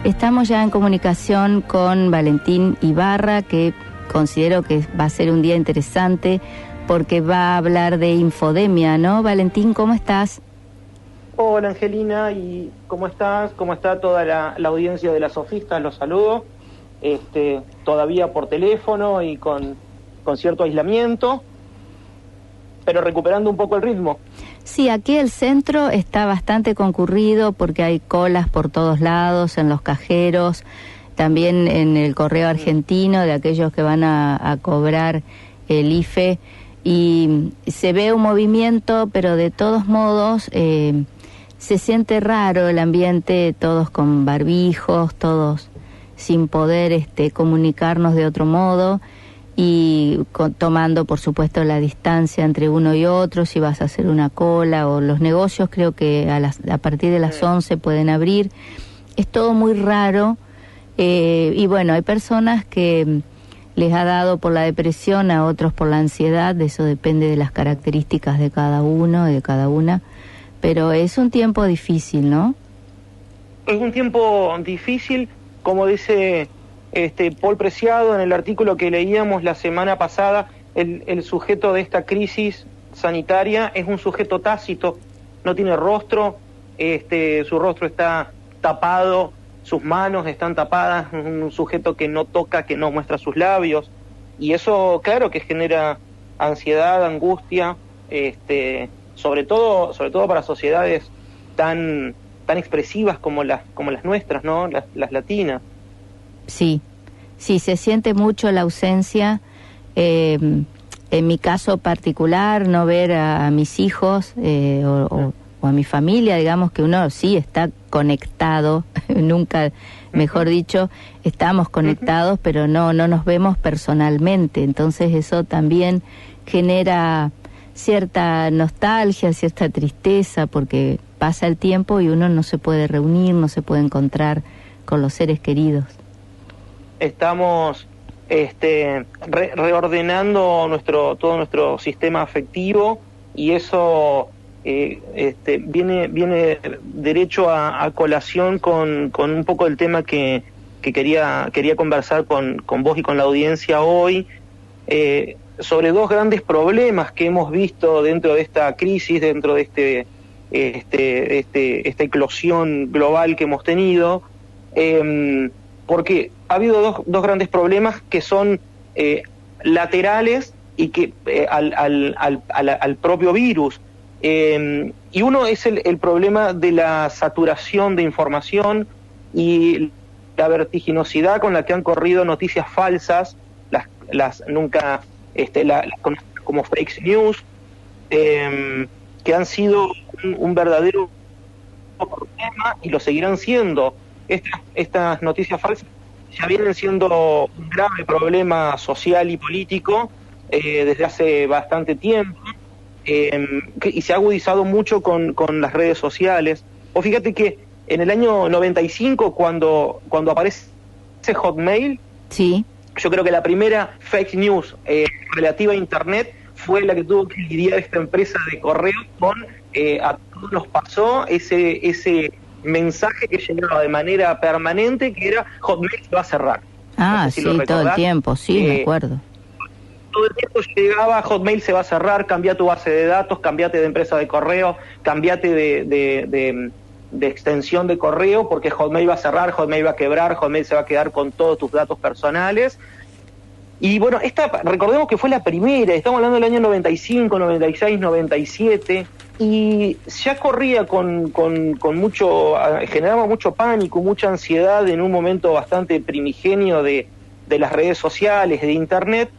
Estamos ya en comunicación con Valentín Ibarra, que considero que va a ser un día interesante porque va a hablar de infodemia, ¿no? Valentín, ¿cómo estás? Hola Angelina, ¿y cómo estás? ¿Cómo está toda la audiencia de las sofistas? Los saludo, todavía por teléfono y con cierto aislamiento, pero recuperando un poco el ritmo. Sí, aquí el centro está bastante concurrido porque hay colas por todos lados, en los cajeros, también en el correo argentino de aquellos que van a cobrar el IFE, y se ve un movimiento, pero de todos modos se siente raro el ambiente, todos con barbijos, todos sin poder comunicarnos de otro modo, y tomando por supuesto la distancia entre uno y otro, si vas a hacer una cola, o los negocios creo que a partir de las 11 pueden abrir. Es todo muy raro, y bueno, hay personas que les ha dado por la depresión, a otros por la ansiedad, eso depende de las características de cada uno y de cada una, pero es un tiempo difícil, ¿no? Es un tiempo difícil, como dice Paul Preciado en el artículo que leíamos la semana pasada. El sujeto de esta crisis sanitaria es un sujeto tácito, no tiene rostro, su rostro está tapado, sus manos están tapadas, un sujeto que no toca, que no muestra sus labios, y eso claro que genera ansiedad, angustia, sobre todo para sociedades tan expresivas como las nuestras, ¿no? Las latinas. Sí, se siente mucho la ausencia. En mi caso particular, no ver a mis hijos o a mi familia, digamos que uno sí está conectado, nunca, mejor dicho, estamos conectados, pero no nos vemos personalmente. Entonces eso también genera cierta nostalgia, cierta tristeza, porque pasa el tiempo y uno no se puede reunir, no se puede encontrar con los seres queridos. Estamos reordenando todo nuestro sistema afectivo, y eso viene derecho a colación con un poco el tema que quería conversar con vos y con la audiencia hoy, sobre dos grandes problemas que hemos visto dentro de esta crisis, dentro de esta eclosión global que hemos tenido, porque ha habido dos grandes problemas que son laterales y que al propio virus. Y uno es el problema de la saturación de información y la vertiginosidad con la que han corrido noticias falsas, las como fake news, que han sido un verdadero problema y lo seguirán siendo. Estas noticias falsas ya vienen siendo un grave problema social y político desde hace bastante tiempo, y se ha agudizado mucho con las redes sociales. O fíjate que en el año 95, cuando aparece Hotmail, sí, yo creo que la primera fake news relativa a Internet fue la que tuvo que lidiar esta empresa de correo con a todos nos pasó ese mensaje que llegaba de manera permanente, que era Hotmail se va a cerrar. No sé si sí, todo el tiempo, sí, me acuerdo. Todo el tiempo llegaba, Hotmail se va a cerrar, cambia tu base de datos, cambiate de empresa de correo, cambiate de extensión de correo, porque Hotmail va a cerrar, Hotmail va a quebrar, Hotmail se va a quedar con todos tus datos personales. Y bueno, recordemos que fue la primera, estamos hablando del año 95, 96, 97, y ya corría con mucho, generaba mucho pánico, mucha ansiedad en un momento bastante primigenio de las redes sociales, de Internet.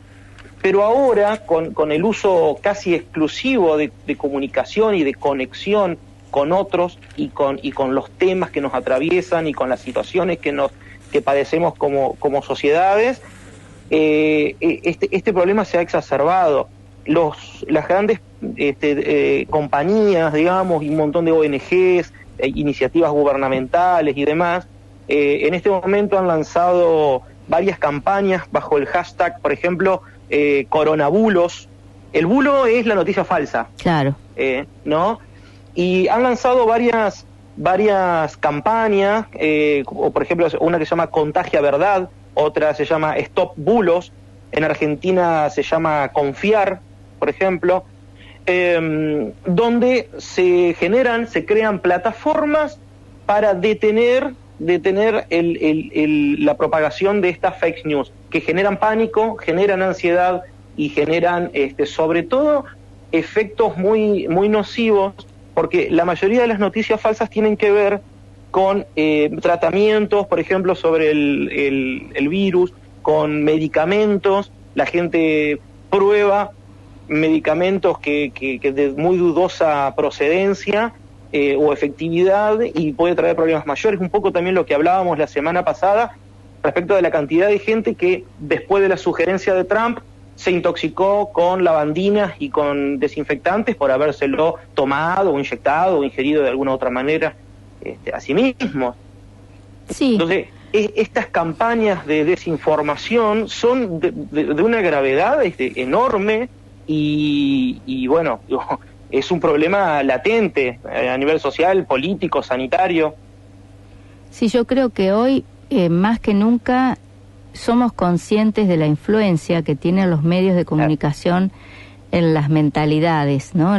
Pero ahora, con el uso casi exclusivo de comunicación y de conexión con otros y con los temas que nos atraviesan y con las situaciones que padecemos como sociedades, este problema se ha exacerbado. Las grandes compañías, digamos, y un montón de ONGs, iniciativas gubernamentales y demás, en este momento han lanzado varias campañas bajo el hashtag, por ejemplo, coronabulos. El bulo es la noticia falsa. Claro. ¿No? Y han lanzado varias varias campañas, o por ejemplo una que se llama Contagia Verdad, otra se llama Stop Bulos, en Argentina se llama Confiar, por ejemplo, donde se crean plataformas para detener la propagación de estas fake news, que generan pánico, generan ansiedad y generan, sobre todo, efectos muy, muy nocivos, porque la mayoría de las noticias falsas tienen que ver con tratamientos, por ejemplo, sobre el virus, con medicamentos. La gente prueba medicamentos que de muy dudosa procedencia o efectividad, y puede traer problemas mayores. Un poco también lo que hablábamos la semana pasada respecto de la cantidad de gente que después de la sugerencia de Trump se intoxicó con lavandinas y con desinfectantes por habérselo tomado o inyectado o ingerido de alguna otra manera a sí mismos. Sí. Entonces, estas campañas de desinformación son de una gravedad enorme y bueno, es un problema latente a nivel social, político, sanitario. Sí, yo creo que hoy, más que nunca, somos conscientes de la influencia que tienen los medios de comunicación en las mentalidades, ¿no?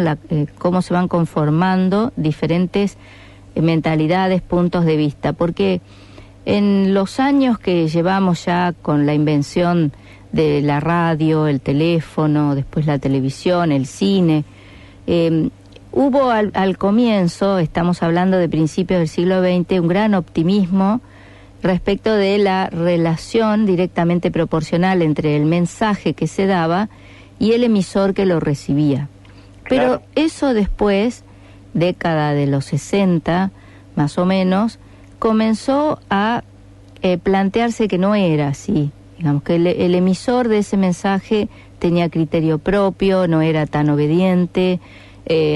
Cómo se van conformando diferentes mentalidades, puntos de vista, porque en los años que llevamos ya con la invención de la radio, el teléfono, después la televisión, el cine, hubo al comienzo, estamos hablando de principios del siglo XX, un gran optimismo respecto de la relación directamente proporcional entre el mensaje que se daba y el emisor que lo recibía. Pero Claro. Eso después, década de los 60, más o menos, comenzó a plantearse que no era así. Digamos que el emisor de ese mensaje tenía criterio propio, no era tan obediente,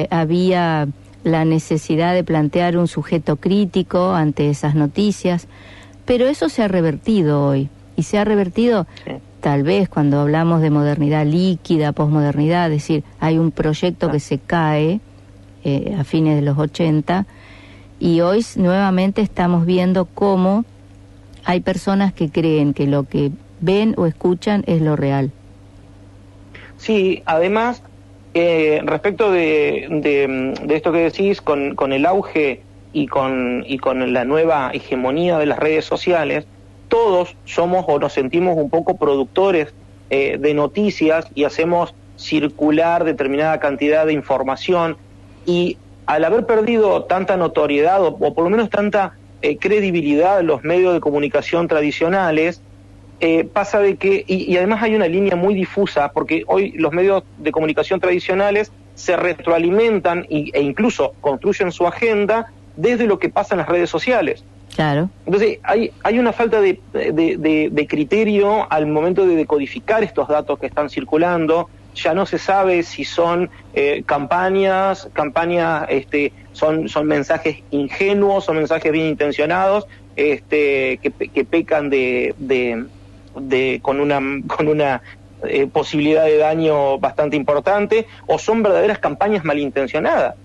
había la necesidad de plantear un sujeto crítico ante esas noticias, pero eso se ha revertido hoy, y se ha revertido tal vez cuando hablamos de modernidad líquida, posmodernidad, es decir, hay un proyecto que se cae a fines de los 80, y hoy nuevamente estamos viendo cómo hay personas que creen que lo que ven o escuchan es lo real. Sí, además, respecto de esto que decís, con el auge y con la nueva hegemonía de las redes sociales, todos somos o nos sentimos un poco productores de noticias y hacemos circular determinada cantidad de información, y al haber perdido tanta notoriedad o por lo menos tanta credibilidad en los medios de comunicación tradicionales, pasa de que, y además hay una línea muy difusa, porque hoy los medios de comunicación tradicionales se retroalimentan e incluso construyen su agenda desde lo que pasa en las redes sociales. Claro. Entonces hay una falta de criterio al momento de decodificar estos datos que están circulando. Ya no se sabe si son campañas, son mensajes ingenuos, son mensajes bien intencionados, que pecan con una posibilidad de daño bastante importante, o son verdaderas campañas malintencionadas.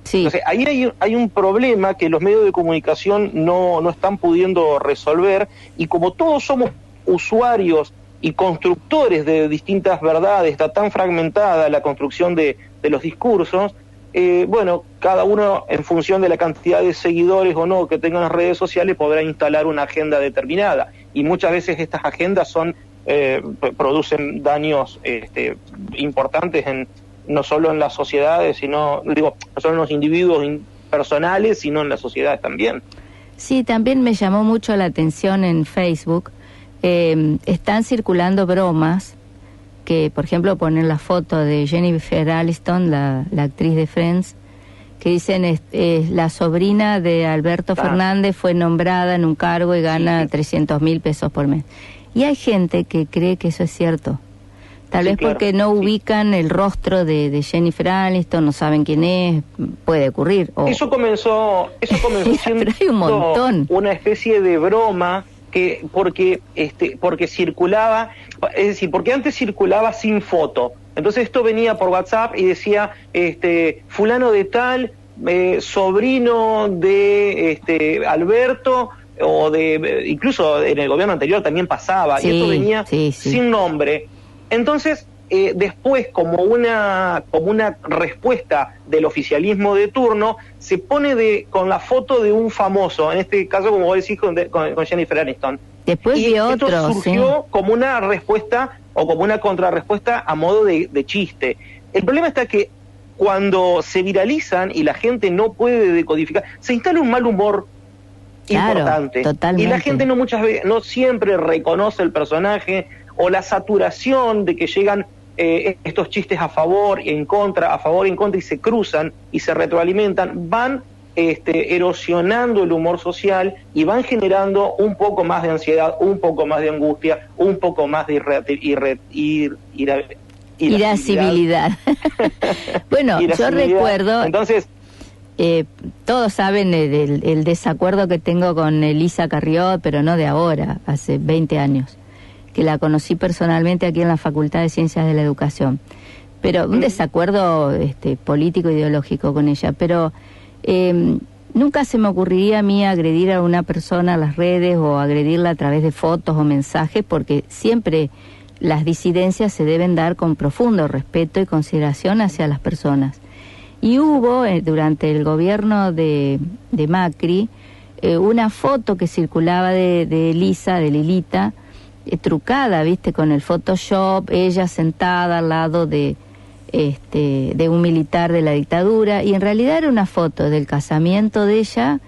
Sí. Entonces, ahí hay un problema que los medios de comunicación no están pudiendo resolver, y como todos somos usuarios y constructores de distintas verdades, está tan fragmentada la construcción de los discursos, bueno, cada uno en función de la cantidad de seguidores o no que tengan las redes sociales podrá instalar una agenda determinada, y muchas veces estas agendas producen daños importantes no solo en las sociedades, no solo en los individuos personales, sino en las sociedades también. Sí, también me llamó mucho la atención en Facebook. Están circulando bromas que, por ejemplo, ponen la foto de Jennifer Aniston, la actriz de Friends, que dicen la sobrina de Alberto Fernández fue nombrada en un cargo y gana 300.000 pesos por mes. Y hay gente que cree que eso es cierto. Tal vez porque no ubican el rostro de Jennifer Aniston, no saben quién es, puede ocurrir. Eso comenzó siendo hay un montón. Una especie de broma porque circulaba, es decir, porque antes circulaba sin foto. Entonces esto venía por WhatsApp y decía, fulano de tal sobrino de Alberto, o de incluso en el gobierno anterior también pasaba, y esto venía sin nombre. Entonces, después, como una respuesta del oficialismo de turno, se pone con la foto de un famoso, en este caso, como vos decís, con Jennifer Aniston. Después y otro, esto surgió como una respuesta o como una contrarrespuesta a modo de chiste. El problema está que cuando se viralizan y la gente no puede decodificar, se instala un mal humor importante. Totalmente. Y la gente no siempre reconoce el personaje, o la saturación de que llegan estos chistes a favor y en contra, y se cruzan y se retroalimentan, van erosionando el humor social y van generando un poco más de ansiedad, un poco más de angustia, un poco más de irascibilidad. Bueno, yo recuerdo... Entonces, todos saben el desacuerdo que tengo con Elisa Carrió, pero no de ahora, hace 20 años, que la conocí personalmente aquí en la Facultad de Ciencias de la Educación. Pero un desacuerdo político ideológico con ella, pero nunca se me ocurriría a mí agredir a una persona en las redes o agredirla a través de fotos o mensajes, porque siempre las disidencias se deben dar con profundo respeto y consideración hacia las personas. Y hubo, durante el gobierno de Macri, una foto que circulaba de Elisa, de Lilita, trucada, ¿viste? Con el Photoshop, ella sentada al lado de un militar de la dictadura, y en realidad era una foto del casamiento de ella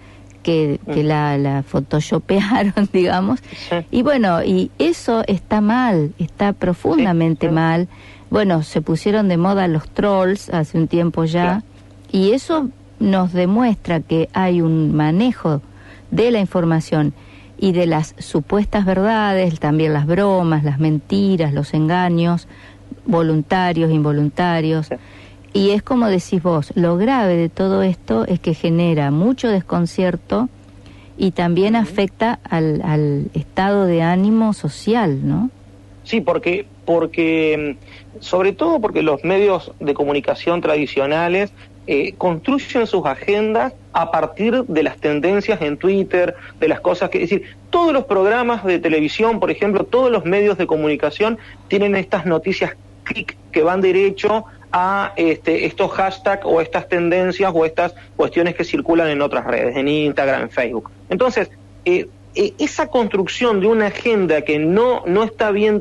que la photoshopearon, digamos. Y bueno, y eso está mal, está profundamente mal. Bueno, se pusieron de moda los trolls hace un tiempo ya, y eso nos demuestra que hay un manejo de la información y de las supuestas verdades, también las bromas, las mentiras, los engaños, voluntarios, involuntarios. Y es como decís vos, lo grave de todo esto es que genera mucho desconcierto y también afecta al estado de ánimo social, ¿no? Sí, porque sobre todo porque los medios de comunicación tradicionales construyen sus agendas a partir de las tendencias en Twitter, de las cosas que... Es decir, todos los programas de televisión, por ejemplo, todos los medios de comunicación tienen estas noticias click que van derecho a estos hashtags o estas tendencias o estas cuestiones que circulan en otras redes, en Instagram, en Facebook. Entonces, esa construcción de una agenda que no está bien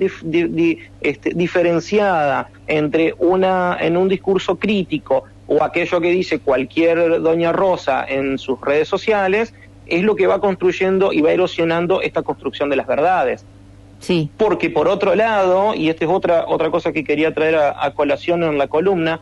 diferenciada entre en un discurso crítico o aquello que dice cualquier doña Rosa en sus redes sociales, es lo que va construyendo y va erosionando esta construcción de las verdades. Sí. Porque por otro lado, y esta es otra cosa que quería traer a colación en la columna,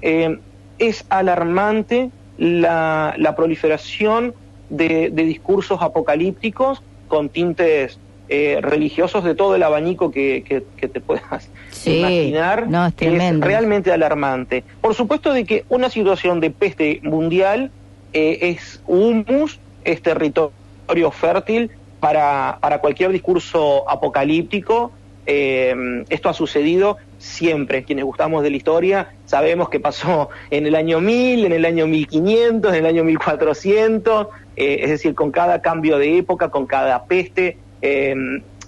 es alarmante la proliferación de discursos apocalípticos con tintes religiosos de todo el abanico que te puedas imaginar. No, es tremendo. Es realmente alarmante. Por supuesto de que una situación de peste mundial es humus, es territorio fértil para cualquier discurso apocalíptico. Esto ha sucedido siempre. Quienes gustamos de la historia sabemos que pasó en el año 1000, en el año 1500, en el año 1400, es decir, con cada cambio de época, con cada peste,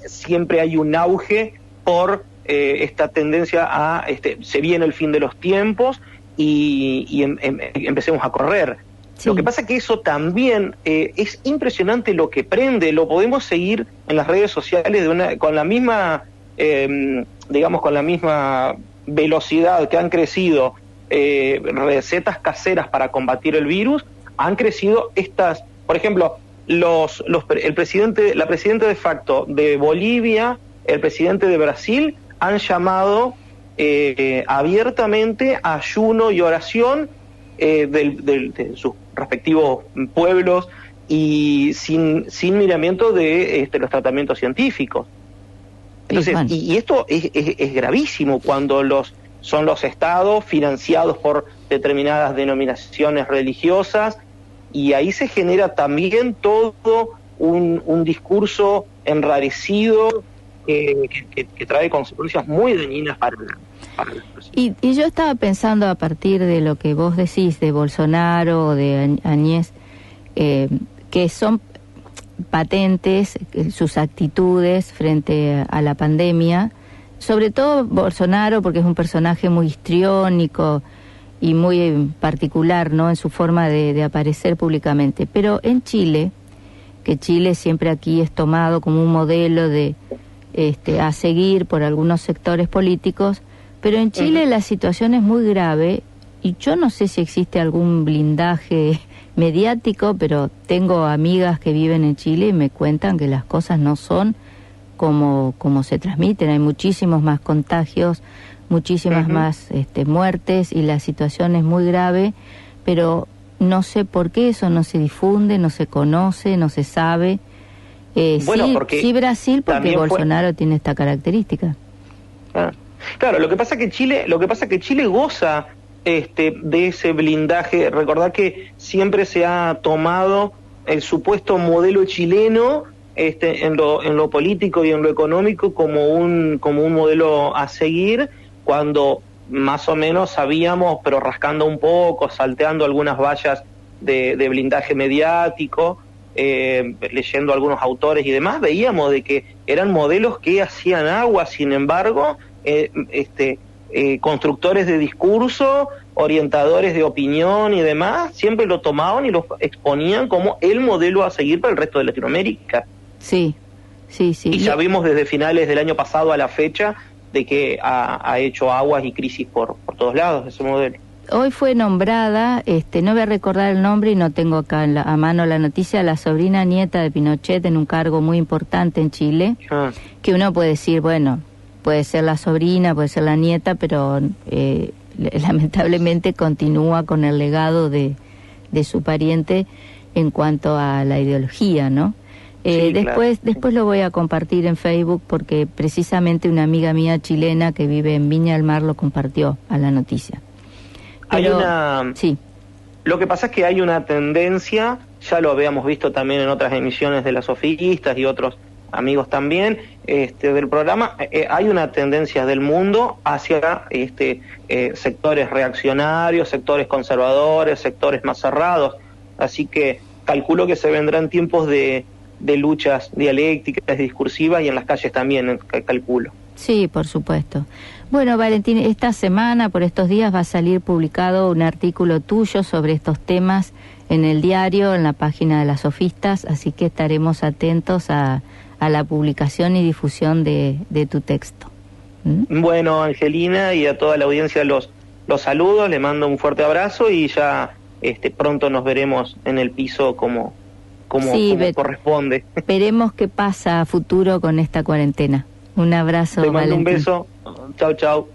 siempre hay un auge por esta tendencia a se viene el fin de los tiempos y empecemos a correr. Sí. Lo que pasa que eso también es impresionante lo que prende, lo podemos seguir en las redes sociales con la misma, con la misma velocidad que han crecido recetas caseras para combatir el virus, han crecido estas, por ejemplo, la presidenta de facto de Bolivia, el presidente de Brasil, han llamado abiertamente a ayuno y oración de sus respectivos pueblos y sin miramiento de los tratamientos científicos. Entonces, y esto es gravísimo cuando son los estados financiados por determinadas denominaciones religiosas, y ahí se genera también todo un discurso enrarecido que trae consecuencias muy dañinas Y yo estaba pensando, a partir de lo que vos decís de Bolsonaro o de Añez, que son patentes sus actitudes frente a la pandemia, sobre todo Bolsonaro, porque es un personaje muy histriónico y muy particular, ¿no?, en su forma de aparecer públicamente. Pero en Chile, que Chile siempre aquí es tomado como un modelo de a seguir por algunos sectores políticos, pero en Chile la situación es muy grave y yo no sé si existe algún blindaje mediático, pero tengo amigas que viven en Chile y me cuentan que las cosas no son como se transmiten. Hay muchísimos más contagios, muchísimas más muertes, y la situación es muy grave, pero no sé por qué eso no se difunde, no se conoce, no se sabe. Bueno, sí Brasil, porque Bolsonaro tiene esta característica. Claro, lo que pasa que Chile goza de ese blindaje. Recordad que siempre se ha tomado el supuesto modelo chileno en lo político y en lo económico como un modelo a seguir, cuando más o menos sabíamos, pero rascando un poco, salteando algunas vallas de blindaje mediático, leyendo algunos autores y demás, veíamos de que eran modelos que hacían agua. Sin embargo, constructores de discurso, orientadores de opinión y demás, siempre lo tomaban y lo exponían como el modelo a seguir para el resto de Latinoamérica. Sí. Y ya vimos desde finales del año pasado a la fecha de que ha hecho aguas y crisis por todos lados ese modelo. Hoy fue nombrada, no voy a recordar el nombre y no tengo acá a mano la noticia, la sobrina nieta de Pinochet en un cargo muy importante en Chile, que uno puede decir, bueno, puede ser la sobrina, puede ser la nieta, pero lamentablemente continúa con el legado de su pariente en cuanto a la ideología, ¿no? Después lo voy a compartir en Facebook, porque precisamente una amiga mía chilena que vive en Viña del Mar lo compartió a la noticia. Pero, lo que pasa es que hay una tendencia, ya lo habíamos visto también en otras emisiones de las sofistas y otros amigos también del programa, hay una tendencia del mundo hacia sectores reaccionarios, sectores conservadores, sectores más cerrados, así que calculo que se vendrán tiempos de luchas dialécticas, discursivas, y en las calles también, calculo. Sí, por supuesto. Bueno, Valentín, esta semana, por estos días, va a salir publicado un artículo tuyo sobre estos temas en el diario, en la página de las sofistas, así que estaremos atentos a la publicación y difusión de tu texto. Bueno, Angelina, y a toda la audiencia los saludos, le mando un fuerte abrazo y ya pronto nos veremos en el piso como corresponde. Veremos qué pasa a futuro con esta cuarentena. Un abrazo, Te mando Valentín. un beso. Chau, chau.